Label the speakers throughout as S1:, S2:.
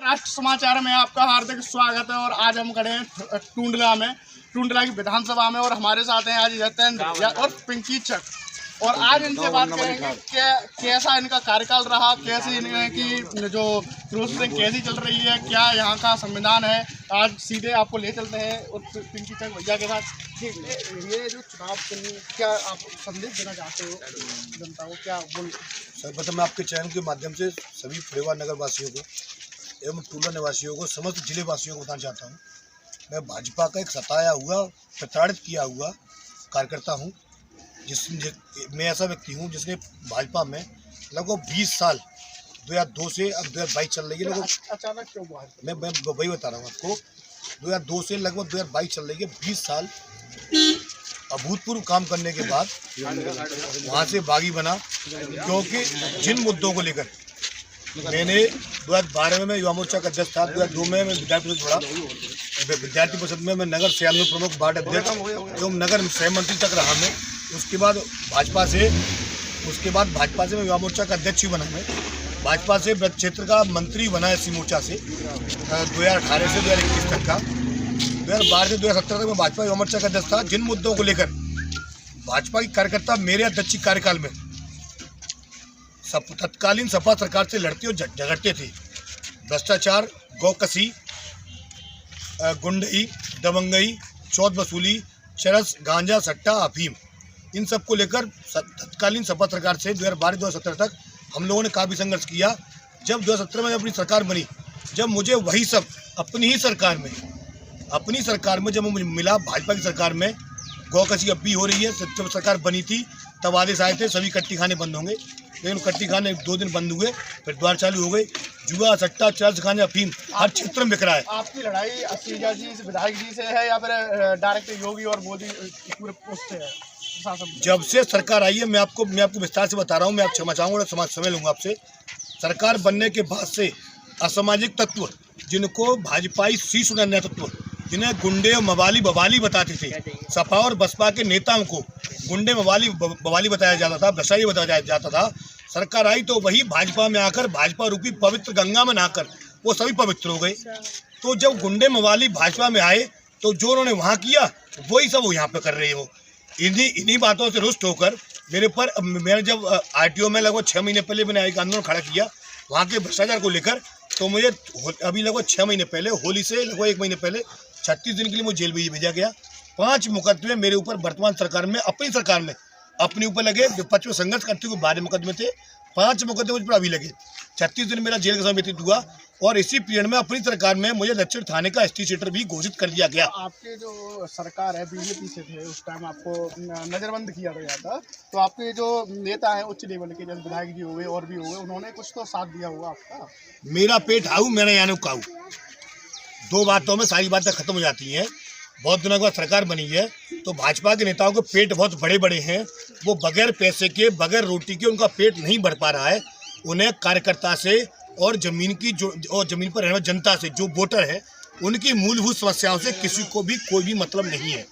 S1: राष्ट्र समाचार में आपका हार्दिक स्वागत है। और आज हम खड़े हैं टूंडला की विधानसभा में और हमारे साथ हैं आज यतेंद्र और पिंकी चक। और आज इनसे बात करेंगे कि कैसा इनका कार्यकाल रहा, कैसी इनकी जो प्रोसेसिंग कैसी चल रही है, क्या यहाँ का संविधान है। आज सीधे आपको ले चलते हैं और पिंकी चक भैया के साथ। ये जो चुनाव क्या आप संदेश देना चाहते हो जनता को, क्या बोल?
S2: सर्वप्रथम मैं आपके चैनल के माध्यम से सभी फुलेवा नगर वासियों को एवं टूंडला निवासियों को, समस्त जिले वासियों को बताना चाहता हूँ, मैं भाजपा का एक सताया हुआ, प्रताड़ित किया हुआ कार्यकर्ता हूँ। मैं ऐसा व्यक्ति हूँ जिसने भाजपा में लगभग 20 साल 2002 से अब 2022 चल रही है। लगभग
S1: अचानक क्यों
S2: मैं वही बता रहा हूँ आपको, 2002 से लगभग 2022 चल रही है। 20 साल अभूतपूर्व काम करने के बाद वहाँ से बागी बना, क्योंकि जिन मुद्दों को लेकर मैंने 2012 में युवा मोर्चा का अध्यक्ष था, 2002 में मैं विद्यार्थी परिषद जुड़ा, विद्यार्थी परिषद में मैं नगर समन्वय प्रमुख वार्ड अध्यक्ष एवं नगर सह मंत्री तक रहा मैं। उसके बाद भाजपा से मैं युवा मोर्चा का अध्यक्ष ही बना। मैं भाजपा से ब्रज क्षेत्र का मंत्री बना एससी मोर्चा से 2018 से 2021 तक का। 2012 से 2017 तक मैं भाजपा युवा मोर्चा का अध्यक्ष था। जिन मुद्दों को लेकर भाजपा की कार्यकर्ता मेरे अध्यक्ष कार्यकाल में तत्कालीन सपा सरकार से लड़ते और झगड़ते थे, भ्रष्टाचार, गौकसी, गुंडई, दबंगई, चौथ वसूली, चरस, गांजा, सट्टा, अफीम, इन सब को लेकर तत्कालीन सपा सरकार से 2012-2017 तक हम लोगों ने काफ़ी संघर्ष किया। जब 2017 में अपनी सरकार बनी, जब मुझे वही सब अपनी सरकार में जब मुझे मिला, भाजपा की सरकार में गौकसी अब भी हो रही है। जब सरकार बनी थी तब आदेश आए थे सभी कट्टी खाने बंद होंगे, लेकिन कट्टी खाने 2 दिन बंद हुए, फिर द्वार चालू हो गई। जुआ, सट्टा, चरस, गांजा, अफीम हर क्षेत्र में बिक रहा है।
S1: आपकी लड़ाई असीजा जी विधायक जी से है या फिर डायरेक्ट योगी और मोदी पूरे उससे है?
S2: जब से सरकार आई है, मैं आपको विस्तार से बता रहा हूँ, मैं आप क्षमा चाहूँगा, समय लूँगा आपसे। सरकार बनने के बाद से असामाजिक तत्व, जिनको भाजपाई शीर्ष तत्व, जिन्हें गुंडे मवाली बवाली बताते थे, सपा और बसपा के नेताओं को गुंडे मवाली बवाली बताया जाता था, भ्रष्टाचारी बताया जाता था। सरकार आई तो वही भाजपा में आकर, भाजपा रूपी पवित्र गंगा में नहाकर वो सभी पवित्र हो गए। तो जब गुंडे मवाली भाजपा में आए तो जो उन्होंने वहाँ किया वही सब वो यहाँ पे कर रहे हैं। वो इन्हीं बातों से रुष्ट होकर मैंने जब आरटीओ में लगभग 6 महीने पहले मैंने एक आंदोलन खड़ा किया वहाँ के भ्रष्टाचार को लेकर, तो मुझे अभी लगभग 6 महीने पहले, होली से लगभग 1 महीने पहले 36 दिन के लिए मुझे जेल भेजा गया। 5 मुकदमे मेरे ऊपर वर्तमान सरकार में, अपनी सरकार में अपने ऊपर लगे। विपक्ष में संघर्ष करते हुए 12 मुकदमे थे, 5 मुकदमे मुझ पर अभी लगे। 36 दिन मेरा जेल का समय व्यतीत हुआ और इसी पीरियड में अपनी सरकार में मुझे दक्षिण थाने का एसटी सीटर भी घोषित कर दिया गया।
S1: आपके जो सरकार है बीजेपी से थे, उस टाइम आपको नजरबंद किया गया था, तो आपके जो नेता हैं उच्च लेवल के, जैसे विधायक जी हो गए और भी हो गए, उन्होंने कुछ तो साथ दिया होगा आपका?
S2: मेरा पेट हाउ, मैंने यानी काऊ, 2 बातों में सारी बातें खत्म हो जाती हैं। बहुत दिनों के बाद सरकार बनी है तो भाजपा के नेताओं के पेट बहुत बड़े बड़े हैं। वो बगैर पैसे के, बगैर रोटी के उनका पेट नहीं बढ़ पा रहा है। उन्हें कार्यकर्ता से और जमीन पर रहने वाली जनता से, जो वोटर है, उनकी मूलभूत समस्याओं से किसी को भी कोई भी मतलब नहीं है।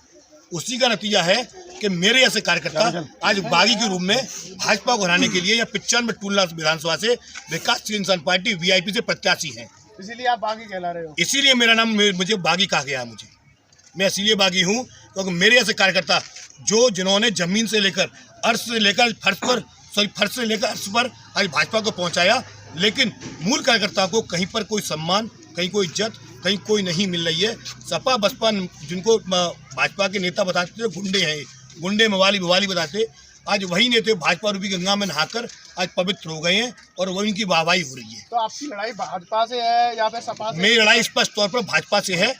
S2: उसी का नतीजा है कि मेरे जैसे कार्यकर्ता आज बागी के रूप में भाजपा को हराने के लिए या 95 टूंडला विधानसभा से विकासशील इंसान पार्टी वीआईपी से प्रत्याशी हैं।
S1: इसीलिए आप बागी कहला रहे हो? इसीलिए
S2: मेरा नाम, मुझे बागी कहा गया है। मैं इसीलिए बागी हूँ क्योंकि मेरे ऐसे कार्यकर्ता जिन्होंने जमीन से लेकर अर्श से लेकर फर्श से लेकर अर्श पर आज भाजपा को पहुँचाया, लेकिन मूल कार्यकर्ता को कहीं पर कोई सम्मान, कहीं कोई इज्जत, कहीं कोई नहीं मिल रही है। सपा बसपा जिनको भाजपा के नेता बताते थे गुंडे हैं, गुंडे मवाली बवाली बताते, आज वही नेता भाजपा रूपी गंगा में नहाकर आज पवित्र हो गए हैं और वही उनकी वाहवाही हो रही है।
S1: तो आपकी लड़ाई भाजपा से है या फिर सपा से?
S2: मेरी लड़ाई स्पष्ट तौर पर भाजपा से है,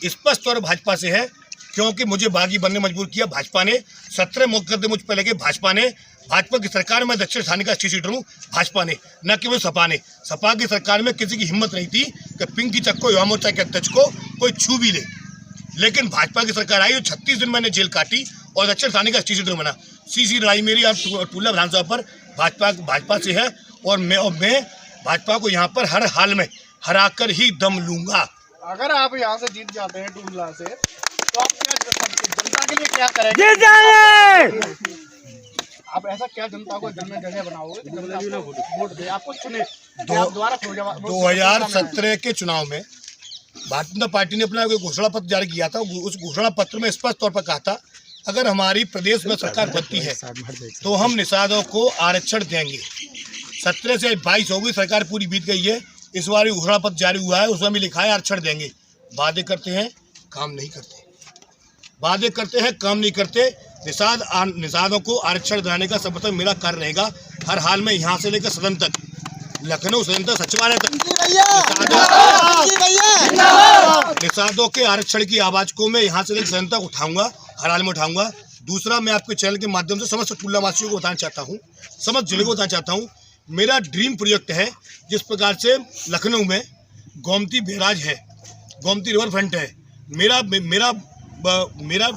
S2: स्पष्ट तौर पर भाजपा से है, क्योंकि मुझे बागी बनने मजबूर किया भाजपा ने। 17 मुकदमे मुझ पर लगे भाजपा ने। भाजपा की सरकार में दक्षिण थाने का सीटर हूँ भाजपा ने, न केवल सपा ने। सपा की सरकार में किसी की हिम्मत नहीं थी कि पिंकी चक को, युवा मोर्चा के अध्यक्ष को कोई छू भी ले, लेकिन भाजपा की सरकार आई और 36 दिन मैंने जेल काटी और दक्षिण थाने का सीटर बना। सीधी लड़ाई मेरी आप टूंडला विधानसभा पर भाजपा से है और मैं भाजपा को यहाँ पर हर हाल में हरा कर ही दम लूँगा।
S1: अगर आप यहाँ से जीत जाते हैं टूंडला से, तो आप क्या जनता के लिए क्या करेंगे? आप ऐसा क्या जनता को दिल में जगह बनाओगे कि जनता आपको वोट दे, आपको चुने कि आप दोबारा
S2: 2017 के चुनाव में भारतीय जनता पार्टी ने अपना एक घोषणा पत्र जारी किया था। उस घोषणा पत्र में स्पष्ट तौर पर कहा था, अगर हमारी प्रदेश में सरकार बनती है तो हम निषादों को आरक्षण देंगे। 17 से 22 हो गई, सरकार पूरी बीत गई है। इस बार भी घोषणा पत्र जारी हुआ है, उसमें भी लिखा है आरक्षण देंगे। वादे करते हैं, काम नहीं करते, वादे करते हैं, काम नहीं करते। निषादों को आरक्षण दिलाने का सबसे मेरा कार्य रहेगा, हर हाल में यहाँ से लेकर सदन तक, लखनऊ सदन तक, सचिवालय तक निषादों के आरक्षण की आवाज को मैं यहाँ से लेकर सदन तक उठाऊंगा, हर हाल में उठाऊंगा। दूसरा, मैं आपके चैनल के माध्यम से समस्त टुंडला वासियों को बताना चाहता हूँ, समस्त जिले को बताना चाहता हूँ, मेरा ड्रीम प्रोजेक्ट है। जिस प्रकार से लखनऊ में गोमती बैराज है, गोमती रिवर फ्रंट है, मेरा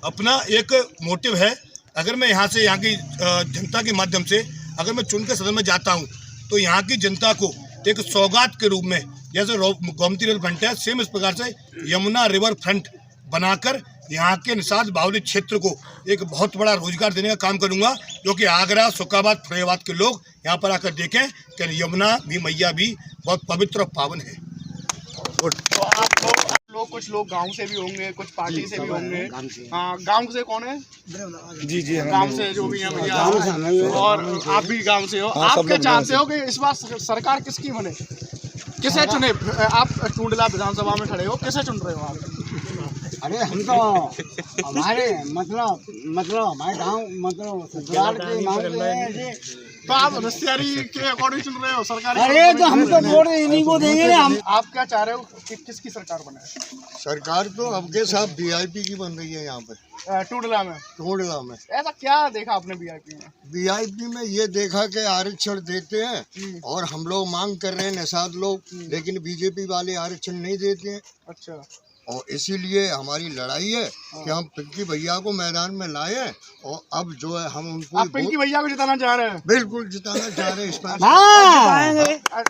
S2: अपना एक मोटिव है। अगर मैं यहाँ से, यहाँ की जनता के माध्यम से अगर मैं चुन के सदन में जाता हूँ तो यहाँ की जनता को एक सौगात के रूप में, जैसे गोमती रिवर फ्रंट है, सेम इस प्रकार से यमुना रिवर फ्रंट बनाकर यहाँ के निषाद बाहुल्य क्षेत्र को एक बहुत बड़ा रोजगार देने का काम करूँगा, जो कि आगरा, शुक्राबाद, फरीदाबाद के लोग यहाँ पर आकर देखें कि यमुना भी, मैया भी बहुत पवित्र और पावन है।
S1: तो आप लोग कुछ लोग गांव से भी होंगे, कुछ पार्टी से भी होंगे। हाँ, गांव से कौन है?
S3: जी
S1: गांव से जो भी है भैया, और आप भी गांव से हो। आप क्या चाहते हो कि इस बार सरकार किसकी बने, किसे चुने? आप टुंडला विधानसभा में खड़े हो, किसे चुन रहे हो आप?
S3: अरे हम तो हमारे मतलब हमारे गाँव मतलब ससुराल के गाँव के हैं जी।
S1: तो आप रस्तियारी के अकॉर्डिंग चुन रहे हो सरकार?
S3: अरे तो हम तो वोट इन्हीं को देंगे हम।
S1: आप क्या चाह रहे हो कि किसकी सरकार बने?
S4: सरकार तो अब के साथ वीआईपी की बन रही है यहाँ पे
S1: टुंडला में।
S4: टुंडला में
S1: ऐसा क्या देखा आपने वीआईपी में?
S4: वीआईपी में ये देखा कि आरक्षण देते हैं और हम लोग मांग कर रहे हैं निषाद लोग, लेकिन बीजेपी वाले आरक्षण नहीं देते हैं।
S1: अच्छा।
S4: और इसीलिए हमारी लड़ाई है कि हम पिंकी भैया को मैदान में लाए, और अब जो है हम उनको
S1: आप पिंकी भैया को जिताना चाह रहे हैं?
S4: बिल्कुल जिताना चाह रहे हैं इस बार।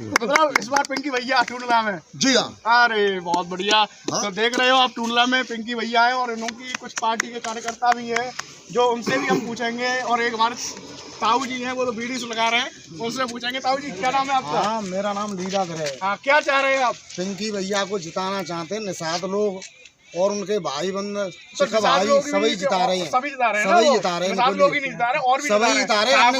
S1: मतलब इस बार पिंकी भैया टुंडला में?
S4: जी हाँ।
S1: अरे बहुत बढ़िया। तो देख रहे हो आप, टुंडला में पिंकी भैया है और इनकी कुछ पार्टी के कार्यकर्ता भी है, जो उनसे भी हम पूछेंगे। और एक हमारे ताऊ जी हैं, वो तो बीड़ी से लगा रहे हैं, उनसे पूछेंगे। ताऊ जी, क्या नाम है आपका?
S3: हाँ, मेरा नाम लीलाधर है।
S1: हाँ, क्या चाह रहे हैं आप?
S3: पिंकी भैया को जिताना चाहते हैं निषाद लोग और उनके भाई बंद
S1: तो
S3: भाई सभी जिता रहे हैं।
S1: सभी जिता रहे हैं,
S3: सभी जिता रहे हैं।
S1: निषाद लोग ही नहीं जिता रहे, और भी
S3: सभी जिता रहे हैं,
S1: सभी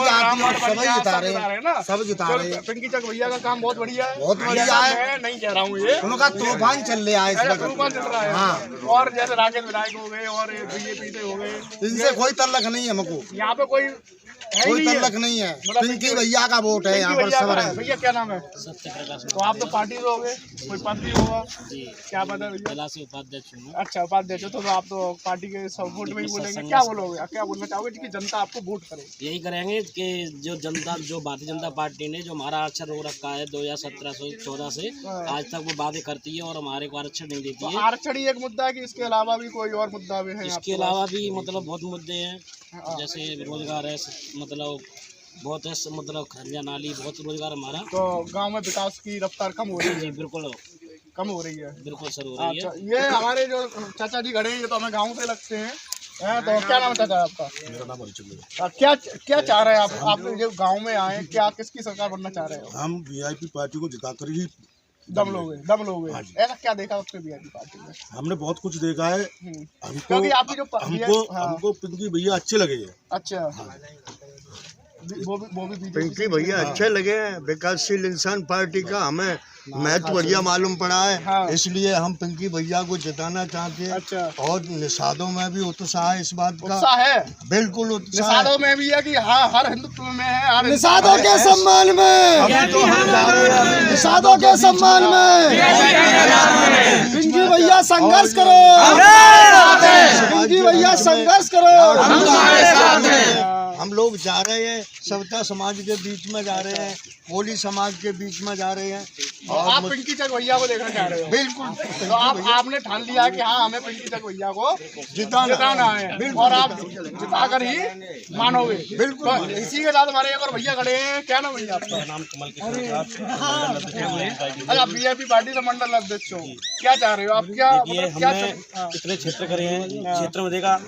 S3: जिता रहे हैं, सब जिता रहे हैं।
S1: पिंकी चक भैया का काम बहुत बढ़िया है,
S3: बहुत बढ़िया है।
S1: मैं नहीं कह रहा हूँ ये,
S3: उनका तूफान चल रहा है,
S1: तूफान चल रहा है।
S3: हाँ।
S1: और जैसे राकेश विधायक हो गए और बीजेपी से हो गए,
S3: इनसे कोई तल्लक नहीं है हमको,
S1: यहाँ पे कोई
S3: कोई तल्लक नहीं है। पिंकी भैया का वोट है यहाँ पर सब रहे।
S1: भैया क्या नाम है? तो आप तो पार्टी से हो गए, कोई पद भी होगा? क्या पद है भैया?
S5: जिला से उपाध्यक्ष हूँ।
S1: अच्छा, उपाध्यक्ष हो तो आप तो पार्टी के सपोर्ट में ही बोलेंगे। क्या बोलोगे, क्या बोलना चाहोगे कि जनता आपको वोट करे?
S5: यही करेंगे कि जो जनता, जो भारतीय जनता पार्टी ने जो हमारा आरक्षण रोक रखा है 2017 से 14 से आज तक, वो वादे करती है और हमारे को आरक्षण नहीं देती है।
S1: आरक्षण ही एक मुद्दा है कि इसके अलावा भी कोई और मुद्दा भी है?
S5: इसके अलावा भी मतलब बहुत मुद्दे हैं, जैसे रोजगार है, मतलब बहुत है, मतलब खरिया नाली, बहुत रोजगार हमारा।
S1: तो गांव में विकास की रफ्तार कम हो रही है?
S5: जी बिल्कुल
S1: कम हो रही है,
S5: बिल्कुल सर हो रही है।
S1: अच्छा, ये हमारे जो चाचा जी खड़े हैं, ये तो हमें गांव से लगते हैं। तो क्या नाम है चाचा आपका?
S2: मेरा नाम हरिचंद्र।
S1: क्या चाह रहे हैं आप जो गांव में आए, क्या किसकी सरकार बनना चाह रहे हो?
S2: हम वीआईपी पार्टी को जिताकर ही
S1: दम लोगे। ऐसा क्या देखा उसके वीआईपी पार्टी में?
S2: हमने बहुत कुछ देखा है।
S1: क्योंकि आपकी जो
S2: हमको पिंकी भैया अच्छे लगे हैं।
S1: अच्छा, वो भी
S4: पिंकी भैया अच्छे लगे हैं। विकासशील इंसान पार्टी का हमें महत्व बढ़िया मालूम पड़ा है।
S1: हाँ।
S4: इसलिए हम पिंकी भैया को जिताना चाहते हैं।
S1: अच्छा।
S4: और निषादों में भी उत्साह है इस बात का।
S1: उत्साह है,
S4: बिल्कुल उत्साह
S1: निषादों में भी है कि हाँ, हर हिंदुत्व में है, हर
S3: निषादों के सम्मान में,
S4: अभी तो हम जा रहे हैं।
S3: निषादों के सम्मान में पिंकी भैया संघर्ष करो, पिंकी भैया संघर्ष करो।
S4: हम लोग जा रहे हैं, सविता समाज के बीच में जा रहे हैं, कोली समाज के बीच में जा रहे हैं।
S1: और आप पिंकी चक भैया को देखना चाह रहे हो?
S4: बिल्कुल।
S1: तो आपने ठान लिया कि हाँ, हमें पिंकी चक भैया को जिताना है, और आप जिताकर ही मानोगे?
S4: बिल्कुल।
S1: तो इसी के साथ हमारे एक और भैया खड़े हैं। क्या नाम भैया आपका?
S5: नाम कमल किशोर।
S1: अच्छा, बीजेपी पार्टी से मंडल अध्यक्ष हो, क्या चाह रहे हो आप? क्या
S5: हमने इतने क्षेत्र करे हैं, क्षेत्र में देखा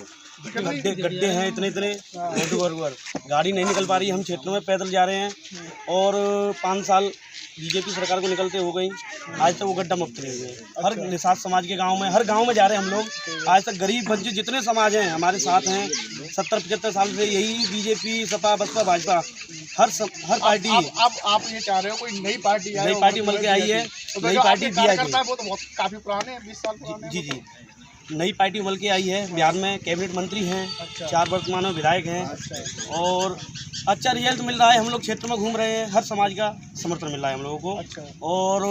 S5: गड्ढे हैं इतने गाड़ी नहीं निकल पा रही है। हम क्षेत्रों में पैदल जा रहे हैं और 5 साल बीजेपी सरकार को निकलते हो गई, आज तक वो गड्ढा मुक्त नहीं हुए। हर निषाद समाज के गांव में, हर गांव में जा रहे हैं हम लोग। आज तक गरीब वंचित जितने समाज हैं हमारे साथ हैं। 70-75 साल से यही बीजेपी, सपा, बसपा, भाजपा हर पार्टी।
S1: अब आप ये चाह रहे हो कोई नई पार्टी
S5: नई पार्टी मिल के आई है, नई पार्टी
S1: वो तो काफी पुराने हैं, 20 साल पुराने।
S5: जी नई पार्टी उमल के आई है। बिहार में कैबिनेट मंत्री हैं, 4 वर्तमान में विधायक हैं और अच्छा रिजल्ट मिल रहा है। हम लोग क्षेत्र में घूम रहे हैं, हर समाज का समर्थन मिल रहा है हम लोगों को। और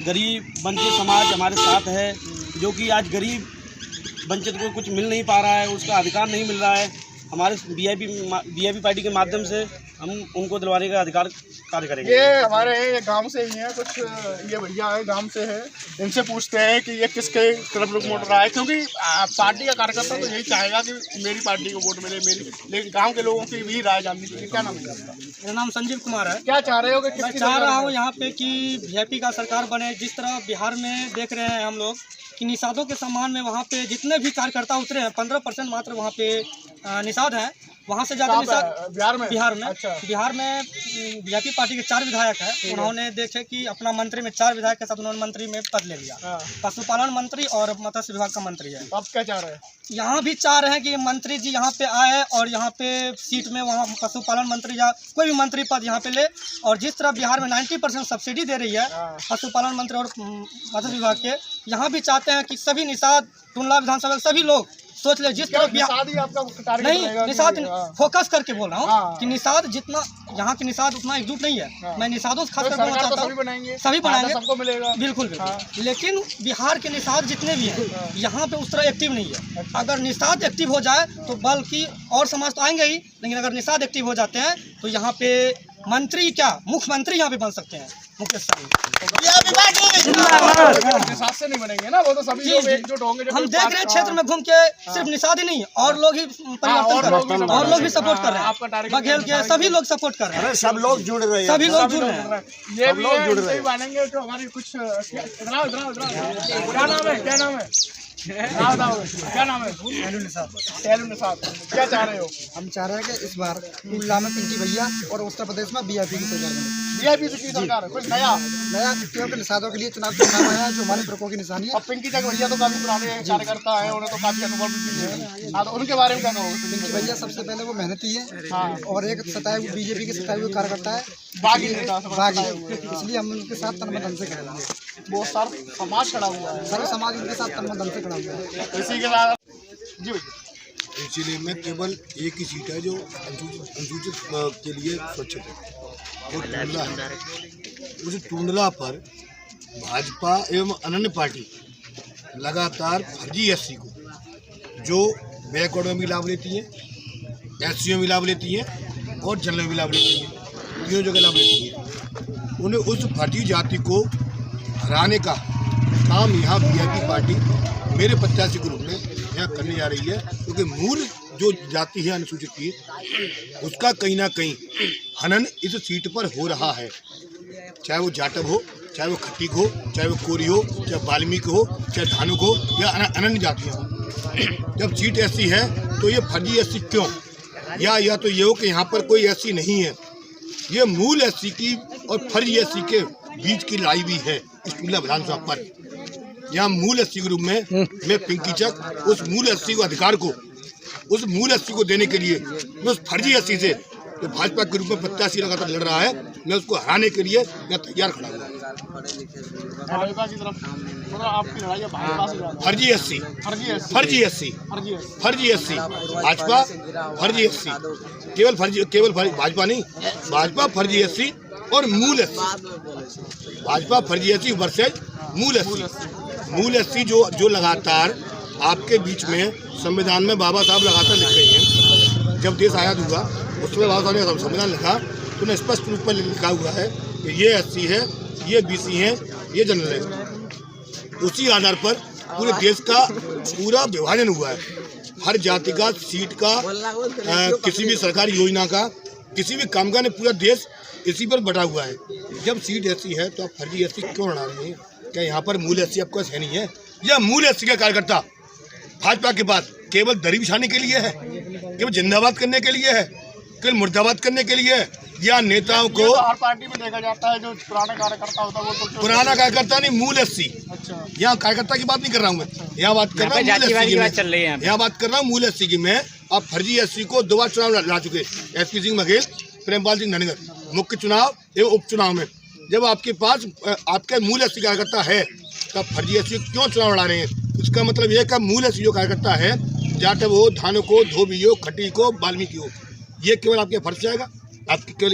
S5: गरीब वंचित समाज हमारे साथ है, जो कि आज गरीब वंचित को कुछ मिल नहीं पा रहा है, उसका अधिकार नहीं मिल रहा है। हमारे वीआईपी पार्टी के माध्यम से हम उनको दिलवाने का अधिकार कार्य करेंगे।
S1: ये हमारे गांव से ही हैं कुछ, ये भैया है गांव से है, इनसे पूछते हैं कि ये किसके तरफ लोग वोट रहा है, क्योंकि पार्टी का कार्यकर्ता तो यही चाहेगा कि मेरी पार्टी को वोट मिले मेरी, लेकिन गांव के लोगों की भी राय जाननी चाहिए। क्या नाम है आपका?
S6: मेरा नाम संजीव कुमार है।
S1: क्या चाह रहे हो?
S6: मैं चाह रहा हूँ यहाँ पे कि वीआईपी का सरकार बने। जिस तरह बिहार में देख रहे हैं हम लोग कि निषादों के सम्मान में वहाँ पे जितने भी कार्यकर्ता उतरे हैं 15% मात्र वहाँ पे निषाद हैं। वहाँ से ज़्यादा निषाद बिहार में। अच्छा। बिहार में बीजेपी पार्टी के 4 विधायक हैं। उन्होंने देखे कि अपना मंत्री में 4 विधायक के साथ उन्होंने मंत्री में पद ले लिया। पशुपालन मंत्री और मत्स्य विभाग का मंत्री है।
S1: अब क्या चाह रहे हैं? यहाँ
S6: भी चाह रहे हैं कि मंत्री जी यहाँ पे आए और यहाँ पे सीट में वहाँ पशुपालन मंत्री या कोई भी मंत्री पद यहाँ पे ले। और जिस तरह बिहार में 90% सब्सिडी दे रही है पशुपालन मंत्री और मत्स्य विभाग के, यहाँ भी चाहते हैं कि सभी निषाद टुंडला विधानसभा सभी लोग सोच ले। जिस तरह नहीं निषाद फोकस करके बोल रहा हूँ कि निषाद जितना यहाँ के निषाद उतना एकजुट नहीं है। मैं निषादों से खासकर बोलना चाहता हूँ, सभी बनाएंगे, सबको मिलेगा। बिल्कुल। लेकिन बिहार के निषाद जितने भी हैं यहाँ पे उस तरह एक्टिव नहीं है। अगर निषाद एक्टिव हो जाए तो बल्कि और समाज तो आएंगे ही, लेकिन अगर निषाद एक्टिव हो जाते हैं तो यहाँ पे मंत्री क्या मुख्यमंत्री यहाँ पे बन सकते हैं।
S1: से नहीं बनेंगे ना, वो तो सभी लोग एकजुट होंगे।
S6: हम देख रहे हैं क्षेत्र में घूम के सिर्फ निषाद ही नहीं और लोग ही परिवर्तन कर रहे हैं, और लोग भी सपोर्ट कर रहे हैं। बघेल के सभी लोग सपोर्ट कर रहे हैं,
S4: सब लोग जुड़ रहे हैं,
S6: सभी लोग जुड़ रहे हैं।
S1: ये भी लोग जुड़ रहे हैं बनेंगे। तो हमारी कुछ क्या नाम है? क्या नाम है? क्या नाम है? सैलू निषाद। क्या चाह रहे हो?
S3: हम चाह रहे हैं कि इस बार टुंडला में पिंकी भैया और उत्तर प्रदेश में बीजेपी की सरकार बने।
S1: बीजेपी की सरकार कुछ नया
S3: क्योंकि निषादों के लिए चुनाव आया है जो हमारे प्रकों की निशानी है।
S1: और पिंकी तक भैया तो काफी पुराने कार्यकर्ता है, उन्हें तो काफी अनुभव भी है। हाँ, तो उनके बारे में क्या कहोगे?
S3: पिंकी भैया सबसे पहले वो मेहनती है और एक बीजेपी के 27 कार्यकर्ता है,
S1: बागी,
S3: इसलिए हम उनके साथ तन मन से खड़े हैं।
S1: बहुत सारा समाज खड़ा हुआ है,
S3: सारा समाज उनके साथ तन मन से खड़ा हुआ है।
S1: इसी के साथ जी
S2: इसीलिए में केवल एक ही सीट है जो अनुसूचित के लिए स्वच्छ है, वो टुंडला है। उस टुंडला पर भाजपा एवं अन्य पार्टी लगातार फर्जी एससी को, जो बैकवर्ड में भी लाभ लेती है, एससी में भी लाभ लेती है और जनरल में भी लाभ लेती है, तीनों जगह लाभ लेती है, उन्हें उस फर्जी जाति को हराने का काम यहाँ बीजेपी पार्टी मेरे प्रत्याशी के रूप में यहाँ करने जा रही है। क्योंकि मूल जो जाति है अनुसूचित की, उसका कहीं ना कहीं हनन इस सीट पर हो रहा है। चाहे वो जाटव हो, चाहे वो खट्टिक हो, चाहे वो कोरी हो, चाहे वाल्मीकि हो, चाहे धानुक हो या अन्य जातियाँ हो। जब सीट ऐसी है तो ये फर्जी एससी क्यों? या तो ये हो कि यहाँ पर कोई एससी नहीं है। ये मूल एससी की और फर्जी एससी के बीच की लड़ाई भी है इस टुंडला विधानसभा पर। यहाँ मूल एससी के रूप में मैं पिंकी चक उस मूल एससी को अधिकार को, उस मूल एससी को देने के लिए मैं उस फर्जी एससी से जो भाजपा के रूप में प्रत्याशी लगातार लड़ रहा है, मैं उसको हराने के लिए मैं तैयार खड़ा हूँ। फर्जी एससी भाजपा, फर्जी एससी केवल भाजपा नहीं, भाजपा फर्जी एससी और मूल एससी, भाजपा फर्जी एससी वर्सेज मूल एससी जो लगातार आपके बीच में संविधान में बाबा साहब लगातार लिख रहे हैं। जब देश आज़ाद हुआ उसमें बाबा साहब ने संविधान लिखा तो उन्हें स्पष्ट रूप में लिखा हुआ है कि ये एससी है, ये बीसी है, ये जनरल है। उसी आधार पर पूरे देश का पूरा विभाजन हुआ है। हर जाति का, सीट का, किसी भी सरकारी योजना का, किसी भी काम का ने पूरा देश इसी पर बटा हुआ है। जब सीट ऐसी है तो आप फर्जी एससी क्यों लड़ा रहे हैं? क्या यहाँ पर मूल एससी आपको है नहीं है? या मूल एससी का कार्यकर्ता भाजपा के बाद केवल दरी बिछाने के लिए है, केवल जिंदाबाद करने के लिए है, केवल मुर्दाबाद करने के लिए है, या नेताओं को?
S1: तो हर पार्टी में देखा जाता है, जो पुराना कार्यकर्ता होता है वो तो
S2: पुराना कार्यकर्ता नहीं, मूल एससी।
S1: अच्छा,
S2: यहाँ कार्यकर्ता की बात नहीं कर रहा हूँ मैं, यहाँ बात कर रहा हूँ मूल एससी की। यहाँ बात कर रहा हूँ मूल एससी की। मैं अब फर्जी एससी को 2 बार चुनाव ला चुके, एसपी सिंह बघेल, प्रेमपाल सिंह धनगर, मुख्य चुनाव एवं उपचुनाव में। जब आपके पास आपके मूल एससी कार्यकर्ता है तो आप फर्जी एससी क्यों चुनाव लड़ा रहे हैं? इसका मतलब ये कि मूल एससी जो कार्यकर्ता है, जाटव हो, धानो को, धोबी हो, खटी को, वाल्मीकि हो, ये केवल आपके फर्ज से आएगा। आपकी केवल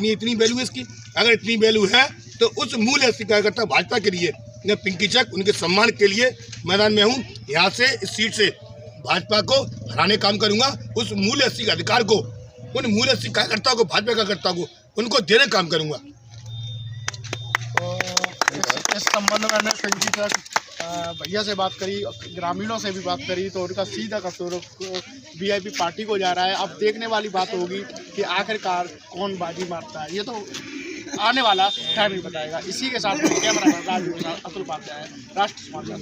S2: इतनी वैल्यू है इसकी। अगर इतनी वैल्यू है तो उस मूल एससी कार्यकर्ता भाजपा के लिए, मैं पिंकी चक उनके सम्मान के लिए मैदान में हूँ। यहाँ से इस सीट से भाजपा को हराने काम करूंगा। उस मूल एससी के अधिकार को, उन मूल एससी कार्यकर्ता को, भाजपा कार्यकर्ता को, उनको देने काम करूंगा।
S1: तो इस संबंध में हमने पिंकी चक भैया से बात करी, ग्रामीणों से भी बात करी, तो उनका सीधा कसूर वीआईपी पार्टी को जा रहा है। अब देखने वाली बात होगी कि आखिरकार कौन बाजी मारता है, ये तो आने वाला टाइम ही बताएगा। इसी के साथ कैमरा अतुल उपाध्याय, राष्ट्र समाचार।